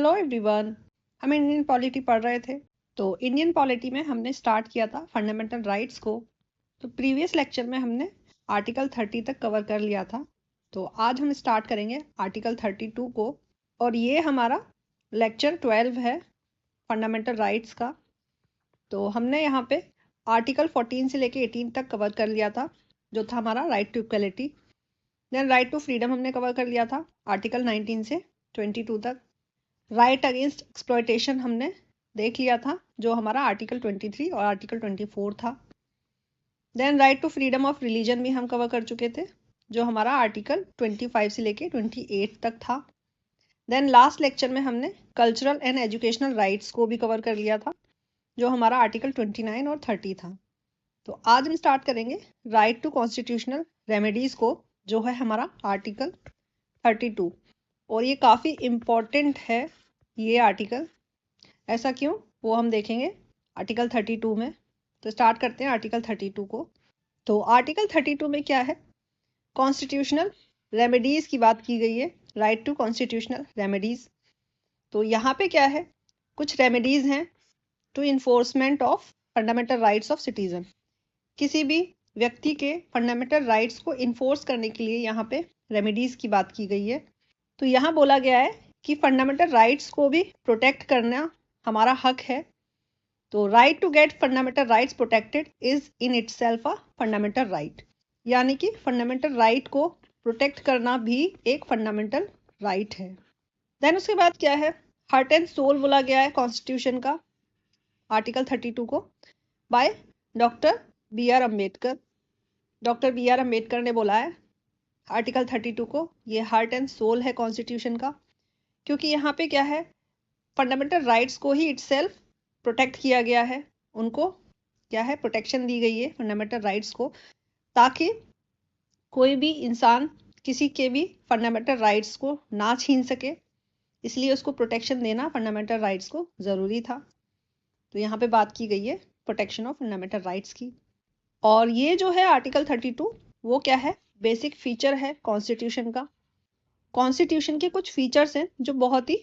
Hello everyone. हम Indian polity पढ़ रहे थे। तो इंडियन पॉलिटी में हमने स्टार्ट किया था फंडामेंटल राइट्स को। तो प्रीवियस लेक्चर में हमने आर्टिकल 30 तक कवर कर लिया था। तो आज हम स्टार्ट करेंगे आर्टिकल 32 को, और ये हमारा लेक्चर 12 है फंडामेंटल राइट्स का। तो हमने यहाँ पे आर्टिकल 14 से लेके 18 तक कवर कर लिया था, जो था हमारा right to equality. Then right to freedom हमने कवर कर लिया था आर्टिकल 19 से 22 तक। राइट अगेंस्ट एक्सप्लॉयटेशन हमने देख लिया था, जो हमारा आर्टिकल 23 और आर्टिकल 24 था। Then right to freedom of religion भी हम कवर कर चुके थे, जो हमारा आर्टिकल 25 से लेके 28 तक था। देन लास्ट लेक्चर में हमने कल्चरल एंड एजुकेशनल राइट्स को भी कवर कर लिया था, जो हमारा आर्टिकल 29 और 30 था। तो आज हम स्टार्ट करेंगे राइट टू कॉन्स्टिट्यूशनल रेमेडीज को, जो है हमारा आर्टिकल 32। और ये काफ़ी इम्पॉर्टेंट है ये आर्टिकल। ऐसा क्यों, वो हम देखेंगे आर्टिकल 32 में। तो स्टार्ट करते हैं आर्टिकल 32 को। तो आर्टिकल 32 में क्या है, कॉन्स्टिट्यूशनल रेमेडीज़ की बात की गई है, राइट टू कॉन्स्टिट्यूशनल रेमेडीज़। तो यहाँ पे क्या है, कुछ रेमेडीज़ हैं to enforcement of fundamental rights of citizen. किसी भी व्यक्ति के फंडामेंटल राइट्स को इन्फोर्स करने के लिए यहाँ पे रेमेडीज़ की बात की गई है। तो यहाँ बोला गया है कि फंडामेंटल राइट्स को भी प्रोटेक्ट करना हमारा हक है। तो right to get fundamental rights protected is in itself a fundamental right, यानी कि फंडामेंटल राइट को प्रोटेक्ट करना भी एक फंडामेंटल राइट है। देन उसके बाद क्या है, हार्ट एंड सोल बोला गया है कॉन्स्टिट्यूशन का आर्टिकल 32 को by doctor B R Ambedkar. Doctor B R Ambedkar ने बोला है आर्टिकल 32 को, ये हार्ट एंड सोल है कॉन्स्टिट्यूशन का, क्योंकि यहाँ पे क्या है, फंडामेंटल राइट्स को ही इटसेल्फ प्रोटेक्ट किया गया है। उनको क्या है, प्रोटेक्शन दी गई है फंडामेंटल राइट्स को, ताकि कोई भी इंसान किसी के भी फंडामेंटल राइट्स को ना छीन सके। इसलिए उसको प्रोटेक्शन देना फंडामेंटल राइट्स को ज़रूरी था। तो यहाँ पे बात की गई है प्रोटेक्शन ऑफ फंडामेंटल राइट्स की। और ये जो है आर्टिकल 32, वो क्या है, बेसिक फीचर है कॉन्स्टिट्यूशन का। कॉन्स्टिट्यूशन के कुछ फीचर्स हैं जो बहुत ही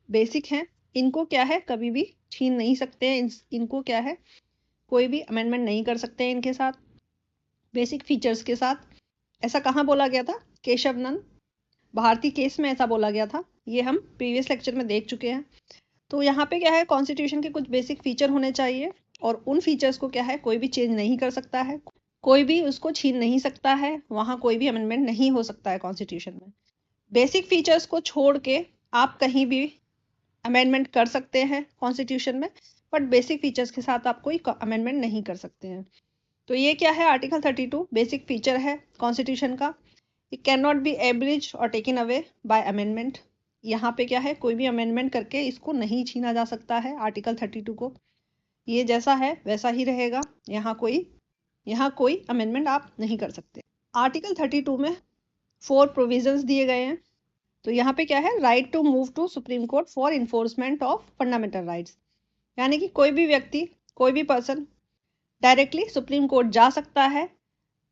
बेसिक हैं। इनको क्या है, कभी भी छीन नहीं सकते हैं। इनको क्या है, कोई भी अमेंडमेंट नहीं कर सकते हैं इनके साथ, बेसिक फीचर्स के साथ। ऐसा कहाँ बोला गया था, केशव नंद भारती केस में ऐसा बोला गया था। ये हम प्रीवियस लेक्चर में देख चुके हैं। तो यहाँ पे क्या है, कॉन्स्टिट्यूशन के कुछ बेसिक फीचर होने चाहिए, और उन फीचर्स को क्या है, कोई भी चेंज नहीं कर सकता है, कोई भी उसको छीन नहीं सकता है। वहाँ कोई भी अमेंडमेंट नहीं हो सकता है कॉन्स्टिट्यूशन में। बेसिक फीचर्स को छोड़ के आप कहीं भी अमेंडमेंट कर सकते हैं कॉन्स्टिट्यूशन में, बट बेसिक फीचर्स के साथ आप कोई अमेंडमेंट नहीं कर सकते हैं। तो ये क्या है, आर्टिकल 32 बेसिक फीचर है कॉन्स्टिट्यूशन का। इट कैन नॉट बी एब्रिज और टेकन अवे बाय अमेंडमेंट। यहाँ पे क्या है, कोई भी अमेंडमेंट करके इसको नहीं छीना जा सकता है आर्टिकल 32 को। ये जैसा है वैसा ही रहेगा। यहाँ कोई अमेंडमेंट आप नहीं कर सकते। आर्टिकल 32 में 4 प्रोविजंस दिए गए हैं। तो यहाँ पे क्या है, right to move to supreme court for enforcement of fundamental rights, यानी कि कोई भी व्यक्ति, कोई भी पर्सन डायरेक्टली सुप्रीम कोर्ट जा सकता है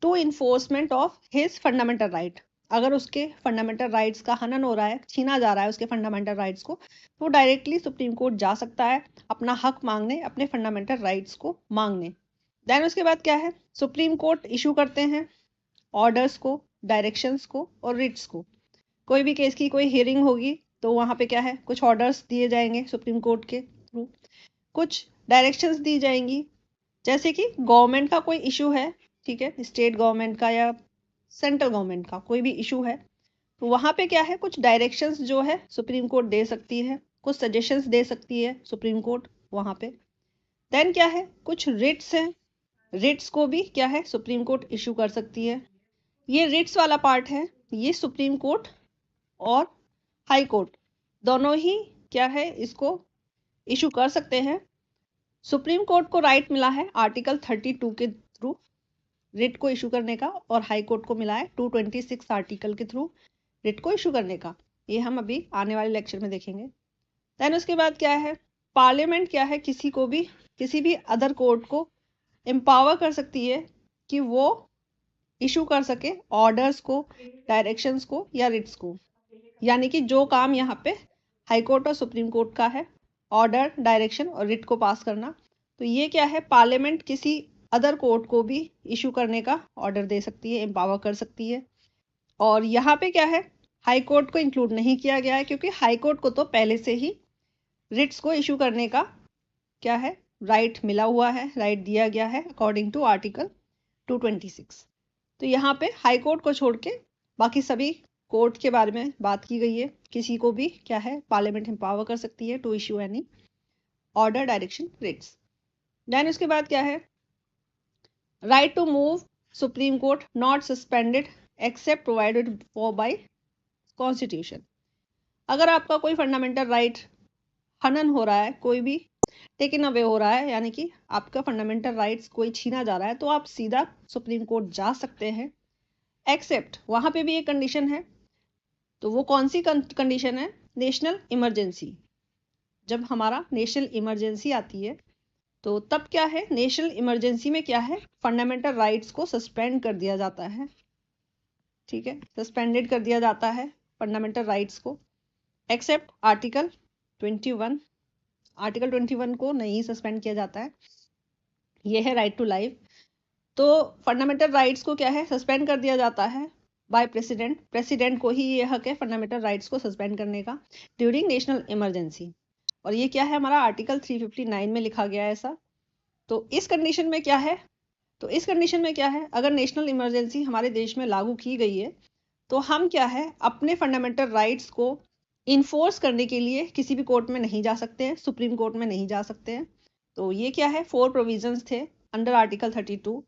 to enforcement of his fundamental right. अगर उसके फंडामेंटल राइट्स का हनन हो रहा है, छीना जा रहा है उसके फंडामेंटल राइट्स को, तो डायरेक्टली सुप्रीम कोर्ट जा सकता है अपना हक मांगने, अपने फंडामेंटल राइट्स को मांगने। देन उसके बाद क्या है, सुप्रीम कोर्ट इशू करते हैं ऑर्डर्स को, डायरेक्शंस को और रिट्स को। कोई भी केस की कोई हियरिंग होगी तो वहाँ पे क्या है, कुछ ऑर्डर्स दिए जाएंगे सुप्रीम कोर्ट के थ्रू, कुछ डायरेक्शंस दी जाएंगी। जैसे कि गवर्नमेंट का कोई इशू है, ठीक है, स्टेट गवर्नमेंट का या सेंट्रल गवर्नमेंट का कोई भी इशू है, तो वहाँ पे क्या है, कुछ डायरेक्शंस जो है सुप्रीम कोर्ट दे सकती है, कुछ सजेशंस दे सकती है सुप्रीम कोर्ट वहाँ पे। देन क्या है, कुछ रिट्स हैं, रिट्स को भी क्या है, सुप्रीम कोर्ट इशू कर सकती है। ये रिट्स वाला पार्ट है, ये सुप्रीम कोर्ट और हाई कोर्ट दोनों ही क्या है, इसको इशू कर सकते हैं। सुप्रीम कोर्ट को राइट मिला है आर्टिकल 32 के थ्रू रिट को इशू करने का, और हाई कोर्ट को मिला है 226 आर्टिकल के थ्रू रिट को इशू करने का। ये हम अभी आने वाले लेक्चर में देखेंगे। देन उसके बाद क्या है, पार्लियामेंट क्या है, किसी भी अदर कोर्ट को एम्पावर कर सकती है कि वो इशू कर सके ऑर्डर्स को, डायरेक्शंस को या रिट्स को। यानी कि जो काम यहाँ पे हाई कोर्ट और सुप्रीम कोर्ट का है ऑर्डर, डायरेक्शन और रिट को पास करना। तो ये क्या है, पार्लियामेंट किसी अदर कोर्ट को भी इशू करने का ऑर्डर दे सकती है, एम्पावर कर सकती है। और यहाँ पे क्या है, हाई कोर्ट को इंक्लूड नहीं किया गया है क्योंकि हाई कोर्ट को तो पहले से ही रिट्स को इशू करने का क्या है, राइट मिला हुआ है, राइट दिया गया है अकॉर्डिंग टू आर्टिकल 226। तो यहाँ पे हाई कोर्ट को छोड़ के बाकी सभी कोर्ट के बारे में बात की गई है। किसी को भी क्या है, पार्लियामेंट एम्पावर कर सकती है to issue any order, direction, writs. Then उसके बाद क्या है, right to move supreme court not suspended except provided for by constitution. अगर आपका कोई फंडामेंटल राइट हनन हो रहा है, कोई भी टेकन अवे हो रहा है, यानी कि आपका फंडामेंटल राइट्स कोई छीना जा रहा है, तो आप सीधा सुप्रीम कोर्ट जा सकते हैं। एक्सेप्ट, वहां पे भी एक कंडीशन है। तो वो कौन सी कंडीशन है, नेशनल इमरजेंसी। जब हमारा नेशनल इमरजेंसी आती है तो तब क्या है, नेशनल इमरजेंसी में क्या है, फंडामेंटल राइट्स को सस्पेंड कर दिया जाता है। ठीक है, सस्पेंडेड कर दिया जाता है फंडामेंटल राइट्स को। एक्सेप्ट आर्टिकल 21, आर्टिकल 21 को नहीं सस्पेंड किया जाता है। ये है राइट टू लाइफ। तो फंडामेंटल राइट्स को क्या है, सस्पेंड कर दिया जाता है बाय प्रेसिडेंट। प्रेसिडेंट को ही ये हक है फंडामेंटल राइट्स को सस्पेंड करने का ड्यूरिंग नेशनल इमरजेंसी। और ये क्या है, हमारा आर्टिकल 359 में लिखा गया है ऐसा। तो इस कंडीशन में क्या है, अगर नेशनल इमरजेंसी हमारे देश में लागू की गई है तो हम क्या है, अपने फंडामेंटल राइट्स को इन्फोर्स करने के लिए किसी भी कोर्ट में नहीं जा सकते हैं, सुप्रीम कोर्ट में नहीं जा सकते हैं। तो ये क्या है, 4 प्रोविजंस थे अंडर आर्टिकल 32।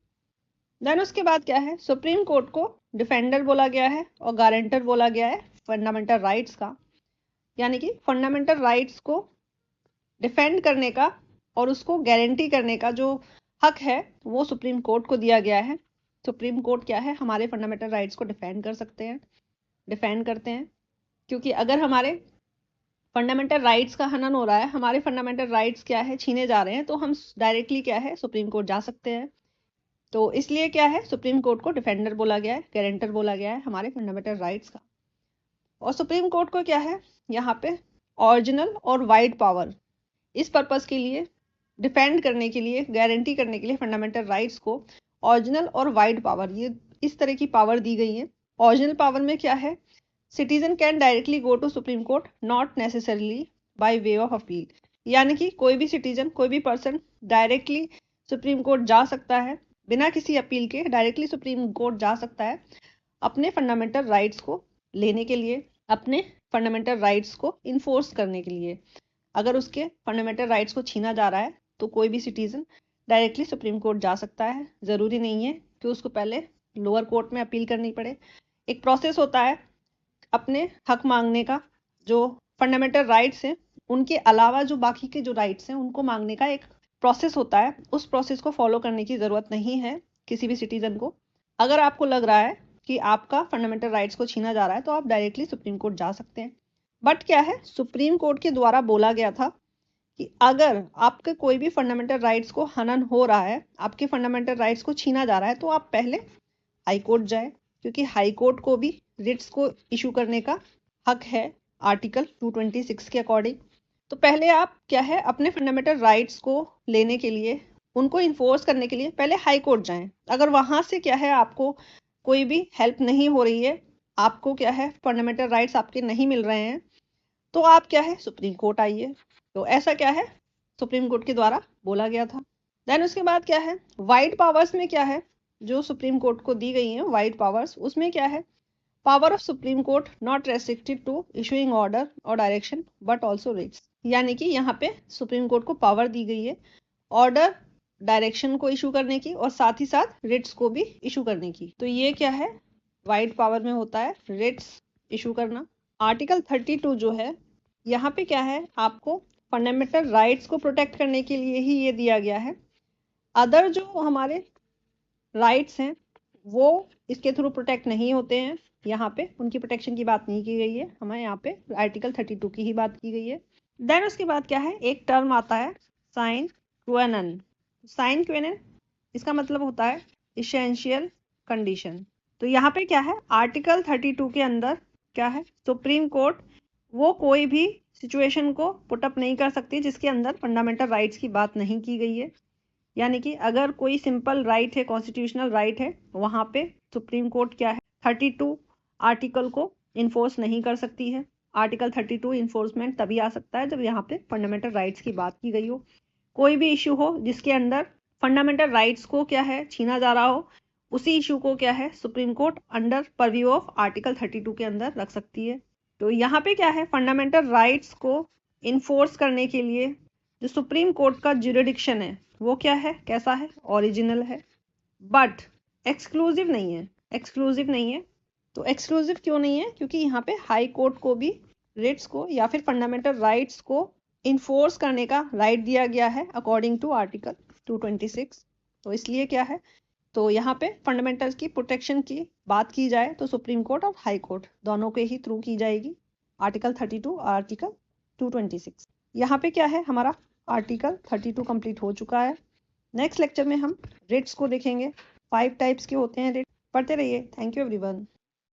देन उसके बाद क्या है, सुप्रीम कोर्ट को डिफेंडर बोला गया है और गारंटर बोला गया है फंडामेंटल राइट्स का। यानी कि फंडामेंटल राइट्स को डिफेंड करने का और उसको गारंटी करने का जो हक है वो सुप्रीम कोर्ट को दिया गया है। सुप्रीम कोर्ट क्या है, हमारे फंडामेंटल राइट्स को डिफेंड करते हैं। क्योंकि अगर हमारे फंडामेंटल राइट्स का हनन हो रहा है, हमारे फंडामेंटल राइट्स क्या है, छीने जा रहे हैं, तो हम डायरेक्टली क्या है, सुप्रीम कोर्ट जा सकते हैं। तो इसलिए क्या है, सुप्रीम कोर्ट को डिफेंडर बोला गया है, गारंटर बोला गया है हमारे फंडामेंटल राइट्स का। और सुप्रीम कोर्ट को क्या है, यहाँ पे ओरिजिनल और वाइड पावर, इस पर्पस के लिए, डिफेंड करने के लिए, गारंटी करने के लिए फंडामेंटल राइट्स को ओरिजिनल और वाइड पावर, ये इस तरह की पावर दी गई है। ओरिजिनल पावर में क्या है, citizen can directly go to supreme court not necessarily by way of appeal. यानी कि कोई भी सिटीजन, कोई भी पर्सन डायरेक्टली सुप्रीम कोर्ट जा सकता है, बिना किसी अपील के डायरेक्टली सुप्रीम कोर्ट जा सकता है अपने फंडामेंटल राइट्स को लेने के लिए, अपने फंडामेंटल राइट्स को इन्फोर्स करने के लिए। अगर उसके फंडामेंटल राइट्स को छीना जा रहा है तो कोई भी सिटीजन डायरेक्टली सुप्रीम कोर्ट जा सकता है। ज़रूरी नहीं है कि उसको पहले लोअर कोर्ट में अपील करनी पड़े। एक प्रोसेस होता है अपने हक मांगने का, जो फंडामेंटल राइट्स हैं उनके अलावा जो बाकी के जो राइट्स हैं उनको मांगने का एक प्रोसेस होता है। उस प्रोसेस को फॉलो करने की ज़रूरत नहीं है किसी भी सिटीजन को। अगर आपको लग रहा है कि आपका फंडामेंटल राइट्स को छीना जा रहा है तो आप डायरेक्टली सुप्रीम कोर्ट जा सकते हैं। बट क्या है, सुप्रीम कोर्ट के द्वारा बोला गया था कि अगर आपके कोई भी फंडामेंटल राइट्स को हनन हो रहा है, आपके फंडामेंटल राइट्स को छीना जा रहा है, तो आप पहले हाई कोर्ट जाए, क्योंकि हाई कोर्ट को भी रिट्स को इशू करने का हक है आर्टिकल 226 के अकॉर्डिंग। तो पहले आप क्या है, अपने फंडामेंटल राइट्स को लेने के लिए, उनको इन्फोर्स करने के लिए पहले हाई कोर्ट जाएं। अगर वहां से क्या है, आपको कोई भी हेल्प नहीं हो रही है, आपको क्या है, फंडामेंटल राइट्स आपके नहीं मिल रहे हैं, तो आप क्या है, सुप्रीम कोर्ट आइए। तो ऐसा क्या है, सुप्रीम कोर्ट के द्वारा बोला गया था। देन उसके बाद क्या है, वाइड पावर्स में क्या है, जो सुप्रीम कोर्ट को दी गई है वाइड पावर्स, उसमें क्या है, power of supreme court not restricted to issuing order और डायरेक्शन बट ऑल्सो रिट्स। यानी कि यहाँ पे सुप्रीम कोर्ट को पावर दी गई है ऑर्डर, डायरेक्शन को इशू करने की और साथ ही साथ रिट्स को भी इशू करने की। तो ये क्या है, वाइड पावर में होता है रिट्स इशू करना। आर्टिकल 32 जो है, यहाँ पे क्या है, आपको फंडामेंटल राइट्स को प्रोटेक्ट करने के लिए ही ये दिया गया है। अदर जो हमारे राइट्स हैं वो इसके थ्रू प्रोटेक्ट नहीं होते हैं। यहाँ पे उनकी प्रोटेक्शन की बात नहीं की गई है, हमें यहाँ पे आर्टिकल 32 की ही बात की गई है। देन उसके बाद क्या है, एक टर्म आता है साइन क्वेनन। साइन क्वेनन इसका मतलब होता है इसेंशियल कंडीशन। तो यहाँ पे क्या है, आर्टिकल 32 के अंदर क्या है, सुप्रीम कोर्ट वो कोई भी सिचुएशन को पुट अप नहीं कर सकती जिसके अंदर फंडामेंटल राइट्स की बात नहीं की गई है। यानी कि अगर कोई सिंपल राइट है, कॉन्स्टिट्यूशनल राइट है, वहाँ पे सुप्रीम कोर्ट क्या है 32 आर्टिकल को इन्फोर्स नहीं कर सकती है। आर्टिकल 32 इन्फोर्समेंट तभी आ सकता है जब यहाँ पे फंडामेंटल राइट्स की बात की गई हो। कोई भी इशू हो जिसके अंदर फंडामेंटल राइट्स को क्या है छीना जा रहा हो, उसी इशू को क्या है supreme court under purview of article 32 के अंदर रख सकती है। तो यहाँ पे क्या है फंडामेंटल राइट्स को इन्फोर्स करने के लिए जो सुप्रीम कोर्ट का ज्यूरिडिक्शन है वो क्या है, कैसा है, ओरिजिनल है, बट एक्सक्लूसिव नहीं है। एक्सक्लूसिव नहीं है तो एक्सक्लूसिव क्यों नहीं है? क्योंकि यहाँ पे हाई कोर्ट को भी रिट्स को या फिर फंडामेंटल राइट्स को इन्फोर्स करने का राइट दिया गया है अकॉर्डिंग टू आर्टिकल 226। तो इसलिए क्या है, तो यहाँ पे फंडामेंटल की प्रोटेक्शन की बात की जाए तो सुप्रीम कोर्ट और हाई कोर्ट दोनों के ही थ्रू की जाएगी, आर्टिकल 32 आर्टिकल 226। यहाँ पे क्या है हमारा आर्टिकल 32 कंप्लीट हो चुका है। नेक्स्ट लेक्चर में हम रिट्स को देखेंगे, 5 टाइप्स के होते हैं रिट। पढ़ते रहिए। Thank you everyone.